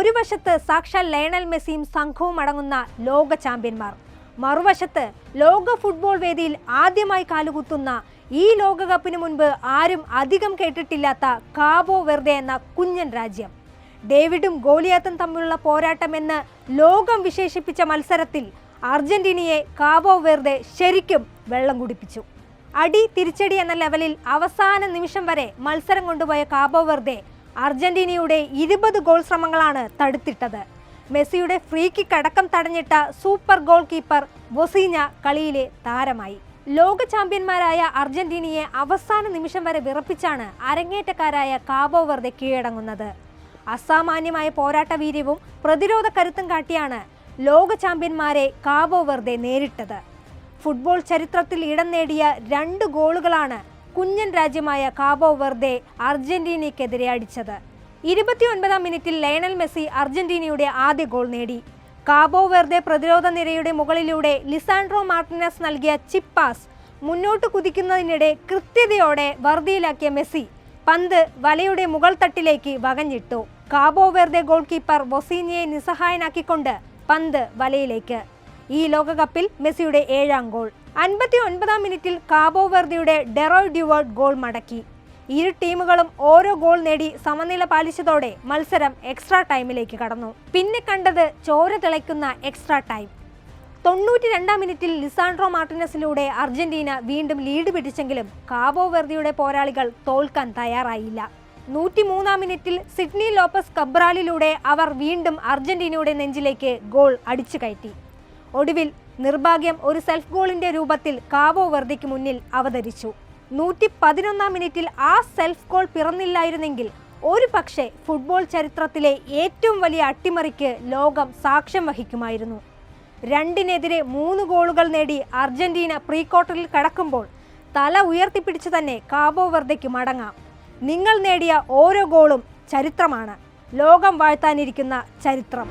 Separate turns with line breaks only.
ഒരു വശത്ത് സാക്ഷാൽ ലയണൽ മെസ്സിയും സംഘവും അടങ്ങുന്ന ലോക ചാമ്പ്യന്മാർ, മറുവശത്ത് ലോക ഫുട്ബോൾ വേദിയിൽ ആദ്യമായി കാലുകുത്തുന്ന ഈ ലോകകപ്പിന് മുൻപ് ആരും അധികം കേട്ടിട്ടില്ലാത്ത കാബോ വെർദെ എന്ന കുഞ്ഞൻ രാജ്യം. ഡേവിഡും ഗോലിയാത്തും തമ്മിലുള്ള പോരാട്ടമെന്ന് ലോകം വിശേഷിപ്പിച്ച മത്സരത്തിൽ അർജന്റീനയെ കാബോ വെർദെ ശരിക്കും വെള്ളം കുടിപ്പിച്ചു. അടി തിരിച്ചടി എന്ന ലെവലിൽ അവസാന നിമിഷം വരെ മത്സരം കൊണ്ടുപോയ കാബോ വെർദെ അർജന്റീനയുടെ 20 ഗോൾ ശ്രമങ്ങളാണ് തടുത്തിട്ടത്. മെസ്സിയുടെ ഫ്രീ കിക്ക് അടക്കം തടഞ്ഞിട്ട സൂപ്പർ ഗോൾ കീപ്പർ ബൊസീഞ്ഞ കളിയിലെ താരമായി. ലോക ചാമ്പ്യന്മാരായ അർജന്റീനയെ അവസാന നിമിഷം വരെ വിറപ്പിച്ചാണ് അരങ്ങേറ്റക്കാരായ കാബോ വെർദെ കീഴടങ്ങുന്നത്. അസാമാന്യമായ പോരാട്ട വീര്യവും പ്രതിരോധ കരുത്തും കാട്ടിയാണ് ലോക ചാമ്പ്യന്മാരെ കാബോ വെർദെ നേരിട്ടത്. ഫുട്ബോൾ ചരിത്രത്തിൽ ഇടം നേടിയ 2 ഗോളുകളാണ് കുഞ്ഞൻ രാജ്യമായ കാബോ വെർദെ അർജന്റീനയ്ക്കെതിരെ അടിച്ചത്. 29-ാം മിനിറ്റിൽ ലയണൽ മെസ്സി അർജന്റീനയുടെ ആദ്യ ഗോൾ നേടി. കാബോ വെർദെ പ്രതിരോധ നിരയുടെ മുകളിലൂടെ ലിസാൻഡ്രോ മാർട്ടിനസ് നൽകിയ ചിപ്പ് പാസ് മുന്നോട്ട് കുതിക്കുന്നതിനിടെ കൃത്യതയോടെ വറുതിയിലാക്കിയ മെസ്സി പന്ത് വലയുടെ മുകൾ തട്ടിലേക്ക് വകഞ്ഞിട്ടു. കാബോ വെർദെ ഗോൾ കീപ്പർ ബൊസീഞ്ഞയെ നിസ്സഹായനാക്കിക്കൊണ്ട് പന്ത് വലയിലേക്ക്. ഈ ലോകകപ്പിൽ മെസ്സിയുടെ 7ാം ഗോൾ. 59-ാം മിനിറ്റിൽ കാബോ വെർദെയുടെ ഡെറോയ് ഡ്യുവേർട്ട് ഗോൾ മടക്കി. ഇരു ടീമുകളും ഓരോ ഗോൾ നേടി സമനില പാലിച്ചതോടെ മത്സരം എക്സ്ട്രാ ടൈമിലേക്ക് കടന്നു. പിന്നെ കണ്ടത് ചോര തിളയ്ക്കുന്ന എക്സ്ട്രാ ടൈം. 92-ാം മിനിറ്റിൽ ലിസാൻഡ്രോ മാർട്ടിനസിലൂടെ അർജന്റീന വീണ്ടും ലീഡ് പിടിച്ചെങ്കിലും കാബോ വെർദെയുടെ പോരാളികൾ തോൽക്കാൻ തയ്യാറായില്ല. 103-ാം മിനിറ്റിൽ സിഡ്നി ലോപ്പസ് കബ്രാലിലൂടെ അവർ വീണ്ടും അർജന്റീനയുടെ നെഞ്ചിലേക്ക് ഗോൾ അടിച്ചു കയറ്റി. ഒടുവിൽ നിർഭാഗ്യം ഒരു സെൽഫ് ഗോളിന്റെ രൂപത്തിൽ കാബോ വെർദെക്ക് മുന്നിൽ അവതരിച്ചു. 111-ാം മിനിറ്റിൽ ആ സെൽഫ് ഗോൾ പിറന്നില്ലായിരുന്നെങ്കിൽ ഒരു പക്ഷേ ഫുട്ബോൾ ചരിത്രത്തിലെ ഏറ്റവും വലിയ അട്ടിമറിക്ക് ലോകം സാക്ഷ്യം വഹിക്കുമായിരുന്നു. 2-നെതിരെ 3 ഗോളുകൾ നേടി അർജന്റീന പ്രീ ക്വാർട്ടറിൽ കടക്കുമ്പോൾ തല ഉയർത്തിപ്പിടിച്ച് തന്നെ കാബോ വെർദെക്ക് മടങ്ങാം. നിങ്ങൾ നേടിയ ഓരോ ഗോളും ചരിത്രമാണ്, ലോകം വാഴ്ത്താനിരിക്കുന്ന ചരിത്രം.